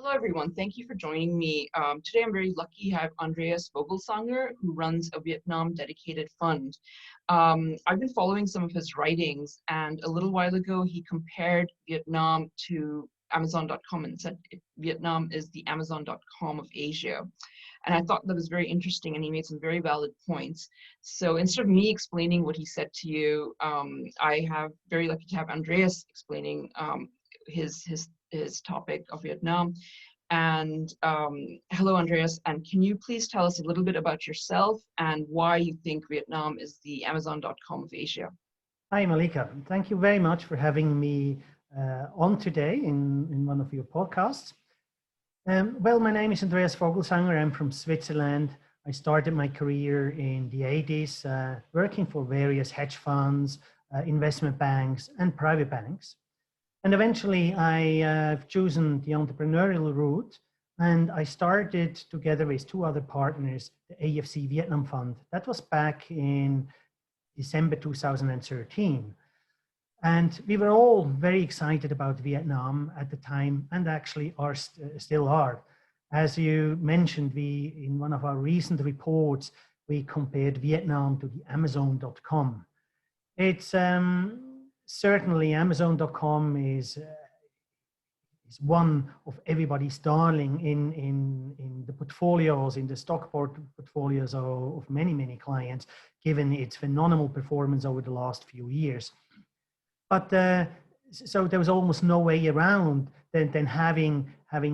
Hello, everyone. Thank you for joining me. Today, I'm very lucky to have Andreas Vogelsanger, who runs a Vietnam dedicated fund. I've been following some of his writings, and a little while ago, he compared Vietnam to Amazon.com and said Vietnam is the Amazon.com of Asia. And I thought that was very interesting, and he made some very valid points. So instead of me explaining what he said to you, I have very lucky to have Andreas explaining his topic of Vietnam. And hello, Andreas. And can you please tell us a little bit about yourself and why you think Vietnam is the Amazon.com of Asia? Hi, Malika. Thank you very much for having me on today in one of your podcasts. Well, my name is Andreas Vogelsanger. I'm from Switzerland. I started my career in the 80s, working for various hedge funds, investment banks, and private banks. And eventually I've chosen the entrepreneurial route, and I started together with two other partners, the AFC Vietnam Fund. That was back in December 2013. And we were all very excited about Vietnam at the time, and actually still are. As you mentioned, in one of our recent reports, we compared Vietnam to the Amazon.com. It's certainly Amazon.com is one of everybody's darling in the portfolios, in the stock portfolios of many clients, given its phenomenal performance over the last few years. But so there was almost no way around than having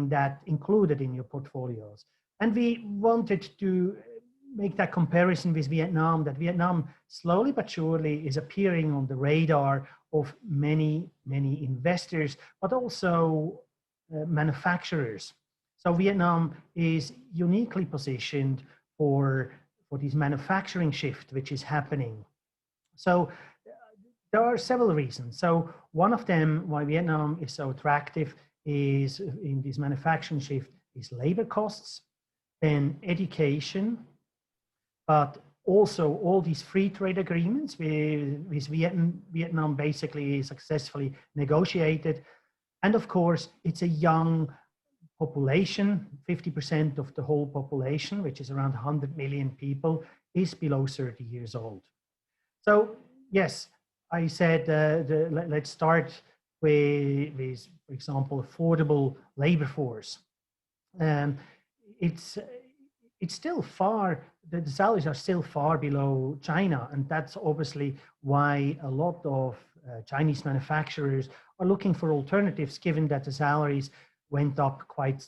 that included in your portfolios. And we wanted to make that comparison with Vietnam, that Vietnam slowly but surely is appearing on the radar of many investors, but also manufacturers. So Vietnam is uniquely positioned for this manufacturing shift which is happening. So there are several reasons. So one of them why Vietnam is so attractive is in this manufacturing shift is labor costs, then education, but also all these free trade agreements with Vietnam basically successfully negotiated. And of course, it's a young population. 50% of the whole population, which is around 100 million people, is below 30 years old. So yes, I said, let's start with, for example, affordable labor force. It's still far, the salaries are still far below China. And that's obviously why a lot of Chinese manufacturers are looking for alternatives, given that the salaries went up quite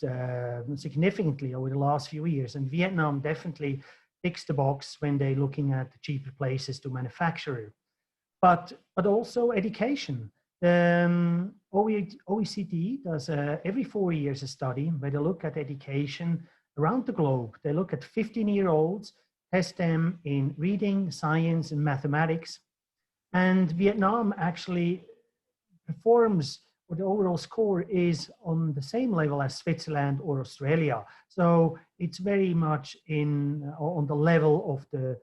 significantly over the last few years. And Vietnam definitely ticks the box when they're looking at cheaper places to manufacture. But also education. OECD does every 4 years a study where they look at education around the globe. They look at 15-year-olds, test them in reading, science, and mathematics. And Vietnam actually performs, or the overall score is on the same level as Switzerland or Australia. So it's very much on the level of the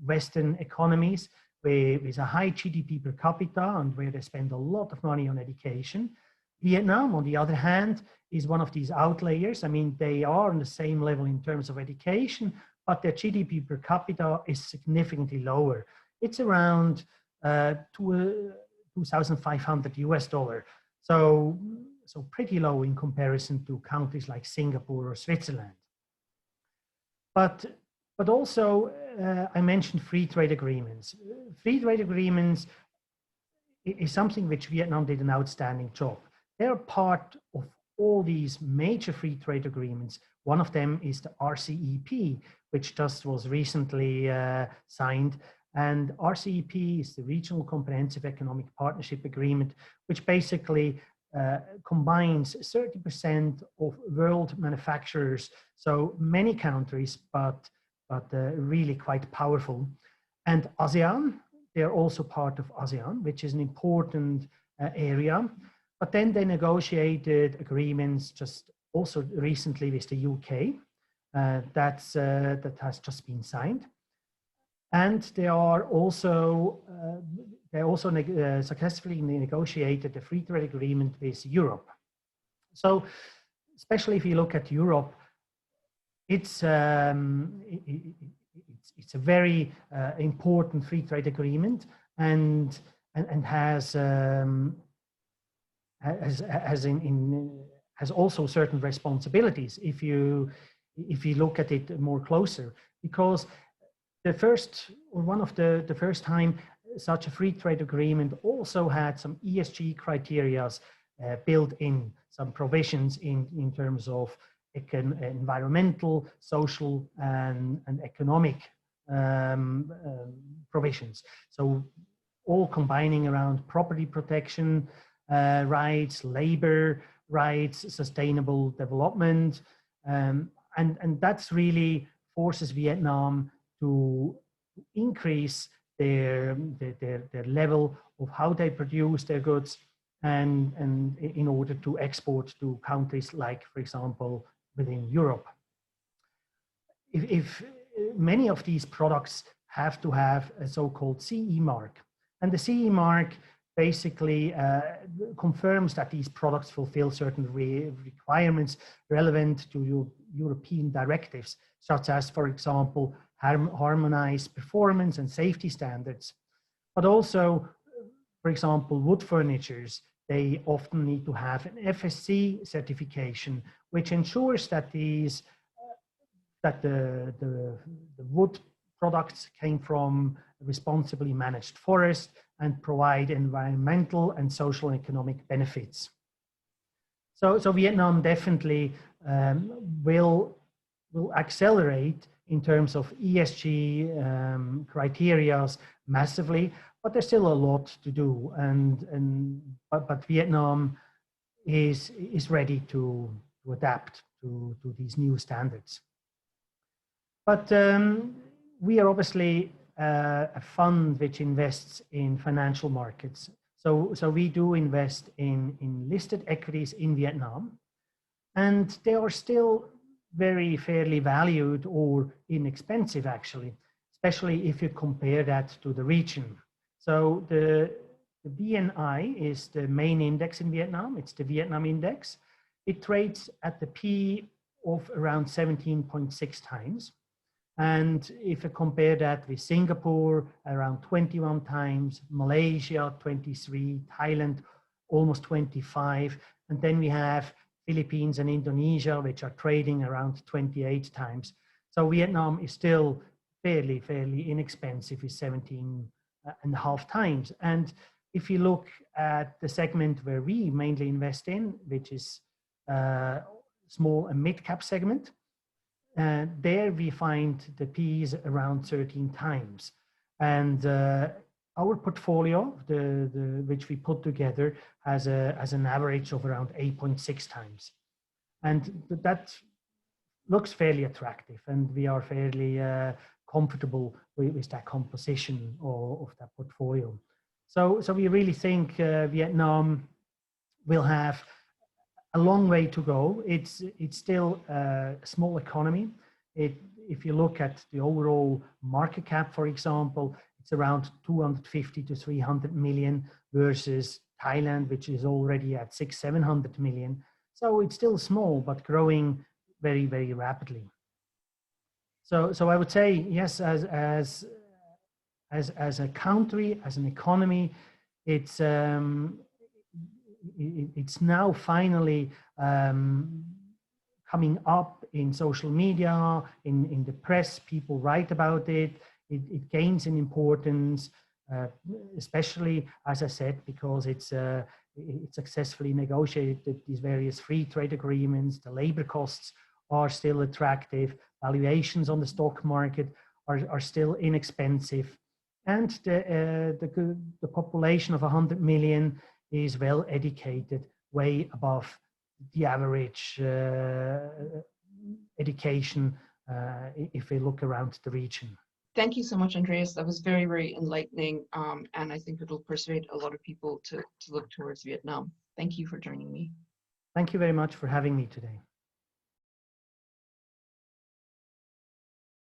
Western economies, with a high GDP per capita and where they spend a lot of money on education. Vietnam, on the other hand, is one of these outliers. I mean, they are on the same level in terms of education, but their GDP per capita is significantly lower. It's around 2,500 US dollar. So pretty low in comparison to countries like Singapore or Switzerland. But also, I mentioned free trade agreements. Free trade agreements is something which Vietnam did an outstanding job. They're part of all these major free trade agreements. One of them is the RCEP, which just was recently signed. And RCEP is the Regional Comprehensive Economic Partnership Agreement, which basically combines 30% of world manufacturers. So many countries, but really quite powerful. And ASEAN, they're also part of ASEAN, which is an important area. But then they negotiated agreements just also recently with the UK. That has just been signed. And they also successfully negotiated a free trade agreement with Europe. So especially if you look at Europe, it's it's a very important free trade agreement, and has has also certain responsibilities if you look at it more closer, because the first, or one of the first time such a free trade agreement also had some ESG criteria built in, some provisions in terms of environmental, social, and economic provisions. So all combining around property protection rights, labor rights, sustainable development, and that's really forces Vietnam to increase their level of how they produce their goods, and in order to export to countries like, for example, within Europe. If many of these products have to have a so-called CE mark, and the CE mark basically confirms that these products fulfill certain requirements relevant to European directives, such as, for example, harmonized performance and safety standards. But also, for example, wood furnitures, they often need to have an FSC certification, which ensures that these the wood products came from responsibly managed forest and provide environmental and social and economic benefits. So Vietnam definitely will accelerate in terms of ESG criteria massively, but there's still a lot to do, but Vietnam is ready to adapt to these new standards. But we are obviously a fund which invests in financial markets. So we do invest in listed equities in Vietnam, and they are still very fairly valued or inexpensive, actually, especially if you compare that to the region. So the VNI is the main index in Vietnam. It's the Vietnam index. It trades at the P of around 17.6 times. And if you compare that with Singapore, around 21 times, Malaysia, 23, Thailand, almost 25. And then we have Philippines and Indonesia, which are trading around 28 times. So Vietnam is still fairly inexpensive with 17.5 times. And if you look at the segment where we mainly invest in, which is small and mid-cap segment, there we find the P's around 13 times. And our portfolio, which we put together, has an average of around 8.6 times. And that looks fairly attractive, and we are fairly comfortable with that composition of that portfolio. So we really think Vietnam will have a long way to go. It's still a small economy. If you look at the overall market cap, for example, it's around 250 to 300 million versus Thailand, which is already at 600-700 million. So it's still small, but growing very rapidly. So I would say, yes, as a country, as an economy, it's now finally coming up in social media, in the press. People write about it. It gains in importance, especially, as I said, because it's successfully negotiated these various free trade agreements. The labor costs are still attractive. Valuations on the stock market are still inexpensive, and the population of 100 million is well educated, way above the average education if we look around the region. Thank you so much, Andreas. That was very enlightening, and I think it'll persuade a lot of people to look towards Vietnam. Thank you for joining me. Thank you very much for having me today.